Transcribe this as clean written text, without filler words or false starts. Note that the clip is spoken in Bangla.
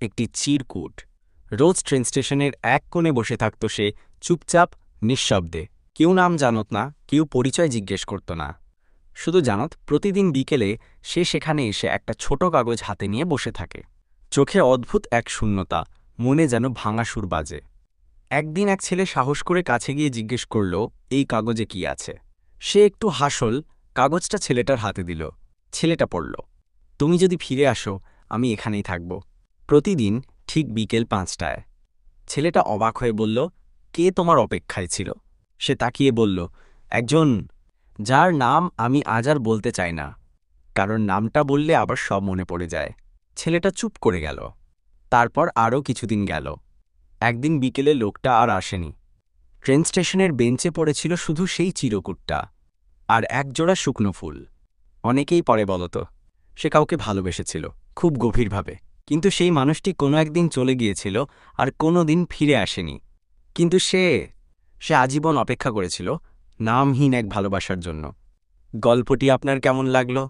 একটি চিরকুট। রোজ ট্রেন স্টেশনের এক কোণে বসে থাকত সে, চুপচাপ, নিঃশব্দে। কেউ নাম জানত না, কেউ পরিচয় জিজ্ঞেস করত না। শুধু জানত, প্রতিদিন বিকেলে সে সেখানে এসে একটা ছোট কাগজ হাতে নিয়ে বসে থাকে। চোখে অদ্ভুত এক শূন্যতা, মনে যেন ভাঙা সুর বাজে। একদিন এক ছেলে সাহস করে কাছে গিয়ে জিজ্ঞেস করল, এই কাগজে কি আছে? সে একটু হাসল, কাগজটা ছেলেটার হাতে দিল। ছেলেটা পড়ল, তুমি যদি ফিরে আসো, আমি এখানেই থাকব, প্রতিদিন ঠিক বিকেল 5টায়। ছেলেটা অবাক হয়ে বলল, কে তোমার অপেক্ষায় ছিল? সে তাকিয়ে বলল, একজন, যার নাম আমি আজ আর বলতে চাই না, কারণ নামটা বললে আবার সব মনে পড়ে যায়। ছেলেটা চুপ করে গেল। তারপর আরও কিছুদিন গেল। একদিন বিকেলে লোকটা আর আসেনি। ট্রেন স্টেশনের বেঞ্চে পড়েছিল শুধু সেই চিরকুটটা আর একজোড়া শুকনো ফুল। অনেকেই পরে বলত, সে কাউকে ভালোবেসেছিল, খুব গভীরভাবে, কিন্তু সেই মানুষটি কোনো একদিন চলে গিয়েছিল আর কোনো দিন ফিরে আসেনি। কিন্তু সে আজীবন অপেক্ষা করেছিল, নামহীন এক ভালোবাসার জন্য। গল্পটি আপনার কেমন লাগলো?